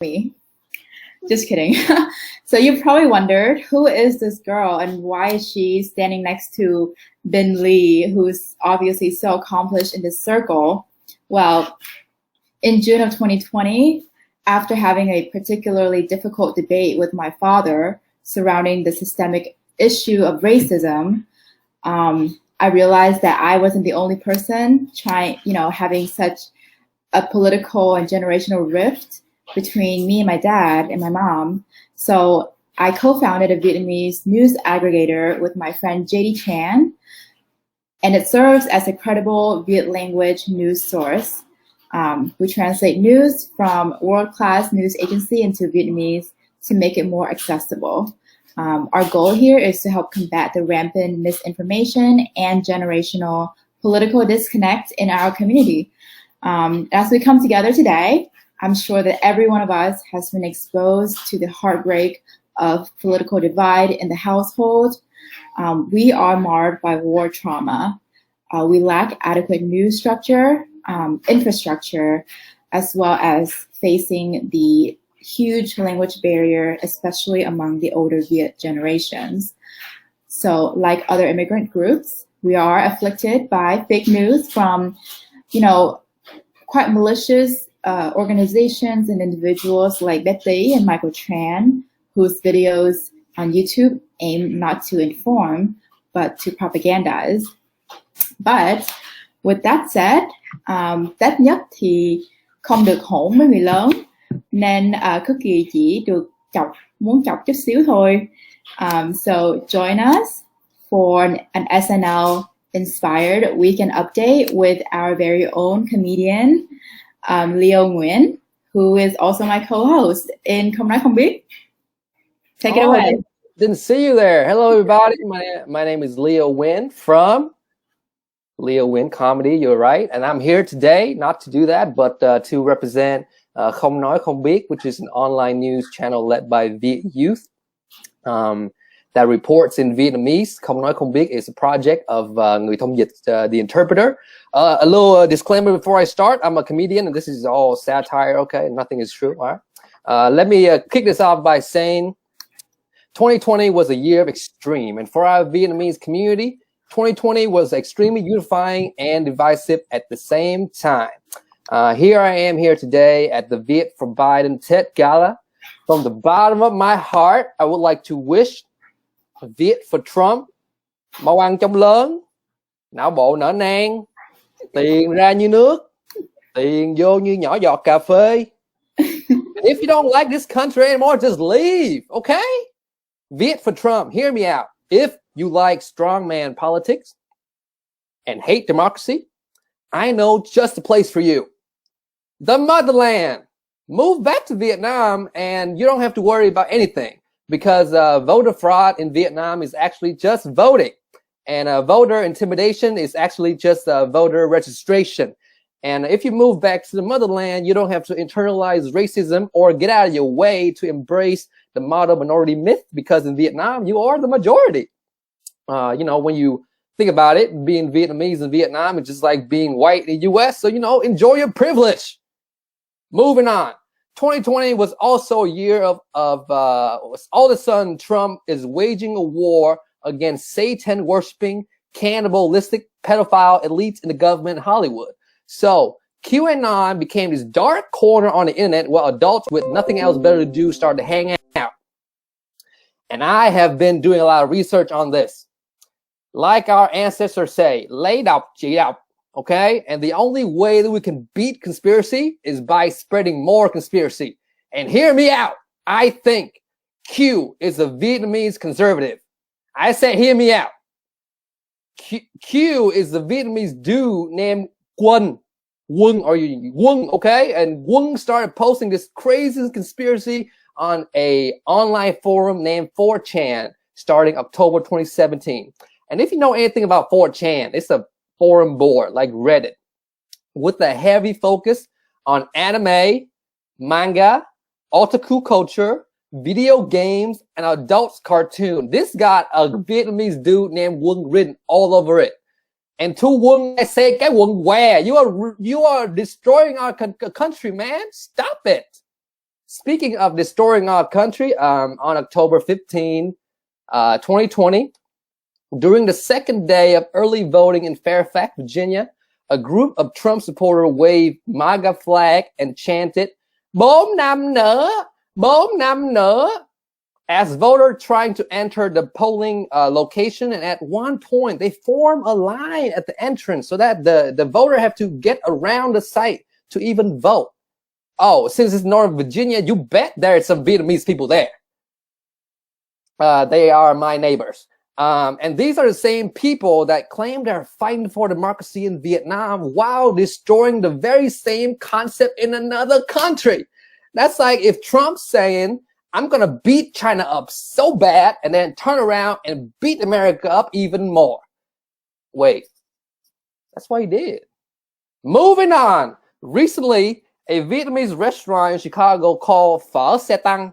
me. Just kidding. So you probably wondered, who is this girl and why is she standing next to Bin Lee, who's obviously so accomplished in this circle? Well, in June of 2020, after having a particularly difficult debate with my father surrounding the systemic issue of racism, I realized that I wasn't the only person having such a political and generational rift between me and my dad and my mom. So I co-founded a Vietnamese news aggregator with my friend JD Chan, and it serves as a credible Viet language news source. We translate news from world-class news agency into Vietnamese to make it more accessible. Our goal here is to help combat the rampant misinformation and generational political disconnect in our community. As we come together today, I'm sure that every one of us has been exposed to the heartbreak of political divide in the household. We are marred by war trauma. We lack adequate news structure, infrastructure, as well as facing the huge language barrier, especially among the older Viet generations. So like other immigrant groups, we are afflicted by fake news from, quite malicious organizations and individuals like Betty and Michael Tran, whose videos on YouTube aim not to inform, but to propagandize. But with that said, Tết nhất thì không được hỗn với người lớn, nên Cookie chỉ được muốn chọc chút xíu thôi. So join us for an SNL-inspired weekend update with our very own comedian, Leo Nguyen, who is also my co-host in Không Nói Không Biết. Take it away. Didn't see you there. Hello, everybody. My name is Leo Nguyen from Leo Nguyen Comedy. You're right. And I'm here today not to do that, but to represent Không Nói Không Biết, which is an online news channel led by Viet youth that reports in Vietnamese. Không Nói Không Biết is a project of Người Thông Dịch, the interpreter. A little disclaimer before I start. I'm a comedian, and this is all satire, okay? Nothing is true, all right? Let me kick this off by saying 2020 was a year of extreme. And for our Vietnamese community, 2020 was extremely unifying and divisive at the same time. Here I am here today at the Viet for Biden Tết Gala. From the bottom of my heart, I would like to wish Viet for Trump, mau ăn chóng lớn, não bộ nở nang, tiền ra như nước, tiền vô như nhỏ giọt cà phê. And if you don't like this country anymore, just leave, okay? Viet for Trump, hear me out. If you like strongman politics and hate democracy, I know just the place for you. The motherland. Move back to Vietnam and you don't have to worry about anything, because voter fraud in Vietnam is actually just voting. And voter intimidation is actually just voter registration. And if you move back to the motherland, you don't have to internalize racism or get out of your way to embrace the model minority myth, because in Vietnam, you are the majority. When you think about it, being Vietnamese in Vietnam is just like being white in the US. So, enjoy your privilege. Moving on. 2020 was also a year of all of a sudden Trump is waging a war against Satan worshiping, cannibalistic, pedophile elites in the government in Hollywood. So QAnon became this dark corner on the internet where adults with nothing else better to do started to hang out. And I have been doing a lot of research on this. Like our ancestors say, lay đọc, chỉ đọc, okay? And the only way that we can beat conspiracy is by spreading more conspiracy. And hear me out. I think Q is a Vietnamese conservative. I said, hear me out. Q is the Vietnamese dude named Quân, okay? And Quân started posting this crazy conspiracy on a online forum named 4chan starting October 2017. And if you know anything about 4chan, it's a forum board like Reddit with a heavy focus on anime, manga, otaku culture, video games, and adults cartoon. This got a Vietnamese dude named Quân written all over it. And to Quân, I say, cái quần què, you are destroying our country, man. Stop it. Speaking of destroying our country, on October 15, 2020, during the second day of early voting in Fairfax, Virginia, a group of Trump supporters waved MAGA flag and chanted, "4 năm nữa, 4 năm nữa," as voters trying to enter the polling location. And at one point, they form a line at the entrance so that the voter have to get around the site to even vote. Oh, since it's Northern Virginia, you bet there's some Vietnamese people there. They are my neighbors. And these are the same people that claim they're fighting for democracy in Vietnam while destroying the very same concept in another country. That's like if Trump's saying, "I'm going to beat China up so bad," and then turn around and beat America up even more. Wait, that's what he did. Moving on. Recently, a Vietnamese restaurant in Chicago called Phở Xe Tăng,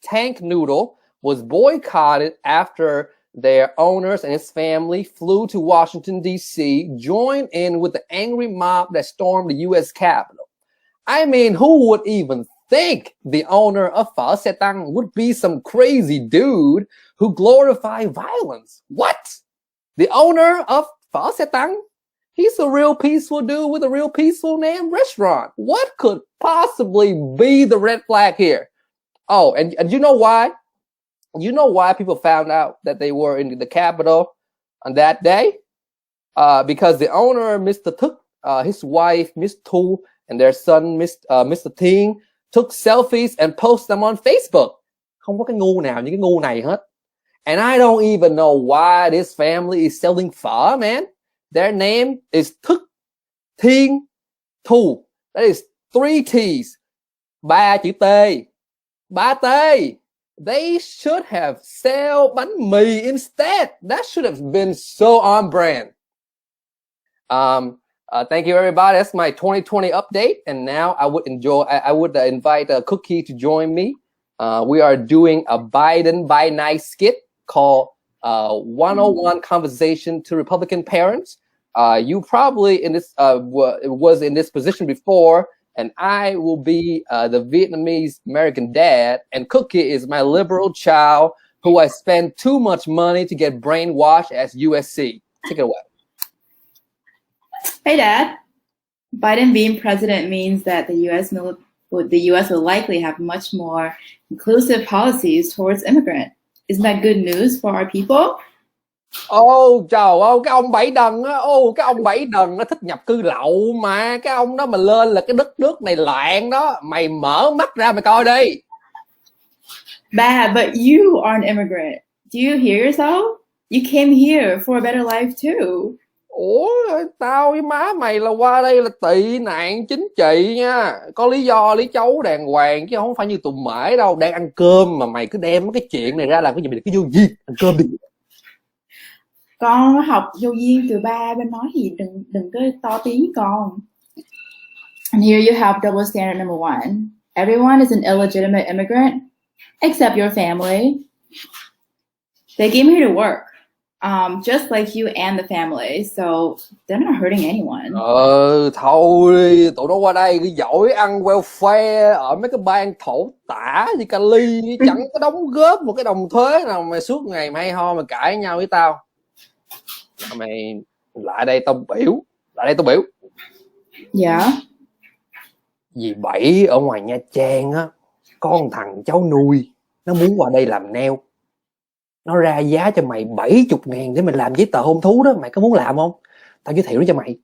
tank noodle, was boycotted after their owners and his family flew to Washington, D.C., joined in with the angry mob that stormed the U.S. Capitol. I mean, who would even think the owner of Phở Xe Tăng would be some crazy dude who glorify violence? What? The owner of Phở Xe Tăng? He's a real peaceful dude with a real peaceful name restaurant. What could possibly be the red flag here? Oh, and you know why? You know why people found out that they were in the Capitol on that day? Because the owner, Mr. Thức, his wife, Miss Thu, and their son, Mr. Thiên, took selfies and posted them on Facebook. Không có cái ngu nào như cái ngu này hết. And I don't even know why this family is selling phở, man. Their name is Thức, Thiên, Thu. That is 3 T's. 3 chữ T. 3 T. They should have sold bánh mì instead. That should have been so on brand. Thank you, everybody. That's my 2020 update. And now I would invite Cookie to join me. We are doing a Biden by night skit called 101 Conversation to Republican Parents. You probably was in this position before, and I will be the Vietnamese American dad, and Cookie is my liberal child who I spend too much money to get brainwashed as USC. Take it away. Hey, Dad. Biden being president means that the U.S. will likely have much more inclusive policies towards immigrants. Isn't that good news for our people? Ô trời ơi, cái ông Bảy Đần á, cái ông Bảy Đần nó thích nhập cư lậu mà, cái ông đó mà lên là cái đất nước này loạn đó, mày mở mắt ra mày coi đi. Bad, but you are an immigrant. Do you hear yourself? You came here for a better life too. Ủa, tao với má mày là qua đây là tị nạn chính trị nha, có lý do lý chấu đàng hoàng chứ không phải như tụi mễ đâu, đang ăn cơm mà mày cứ đem cái chuyện này ra làm cái gì, mày cứ vô duyên ăn cơm đi. Con học vô duyên từ ba, bên nói gì đừng có to tiếng con. And here you have double standard number 1. Everyone is an illegitimate immigrant except your family. They came here to work. Just like you and the family, so they're not hurting anyone. Thôi đi, tụi nó qua đây cứ giỏi ăn welfare ở mấy cái bang thổ tả như Cali, chẳng có đóng góp một cái đồng thuế nào mà suốt ngày mày ho mà cãi nhau với tao. Mày lại đây tao biểu. Yeah. Dì Bảy ở ngoài Nha Trang á, có một thằng cháu nuôi, nó muốn qua đây làm nail. Nó ra giá cho mày 70.000 để mình làm giấy tờ hôn thú đó, mày có muốn làm không? Tao giới thiệu nó cho mày.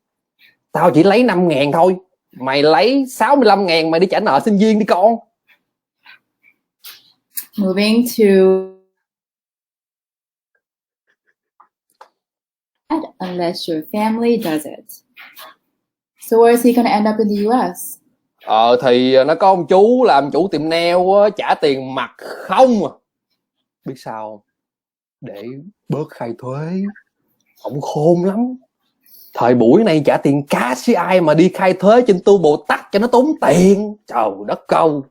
Tao chỉ lấy 5.000 thôi, mày lấy 65.000 mày đi trả nợ sinh viên đi con. Moving to unless your family does it. So where is he gonna end up in the US? Thì nó có ông chú làm chủ tiệm nail á, trả tiền mặt không à. Biết sao không? Để bớt khai thuế. Ông khôn lắm. Thời buổi này trả tiền cash với ai mà đi khai thuế trên tu Bồ Tát cho nó tốn tiền. Trời đất câu.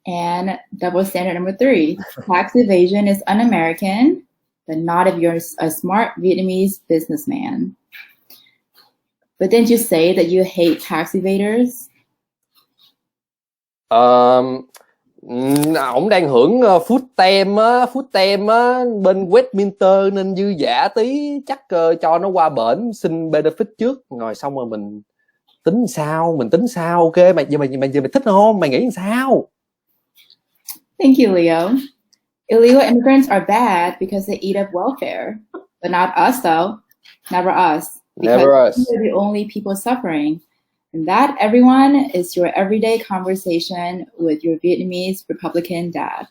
And double standard number 3. Tax evasion is un-American, but not if you're a smart Vietnamese businessman. But didn't you say that you hate tax evaders? Ổng đang hưởng food stamp á, bên Westminster nên dư dả tí, chắc cho nó qua bển xin benefit trước, rồi xong rồi mình tính sao. Ok, mày thích không, mày nghĩ sao? Thank you, Leo. Illegal immigrants are bad because they eat up welfare, but not us though. Never us. Because Never us. we're the only people suffering. And that, everyone, is your everyday conversation with your Vietnamese Republican dad.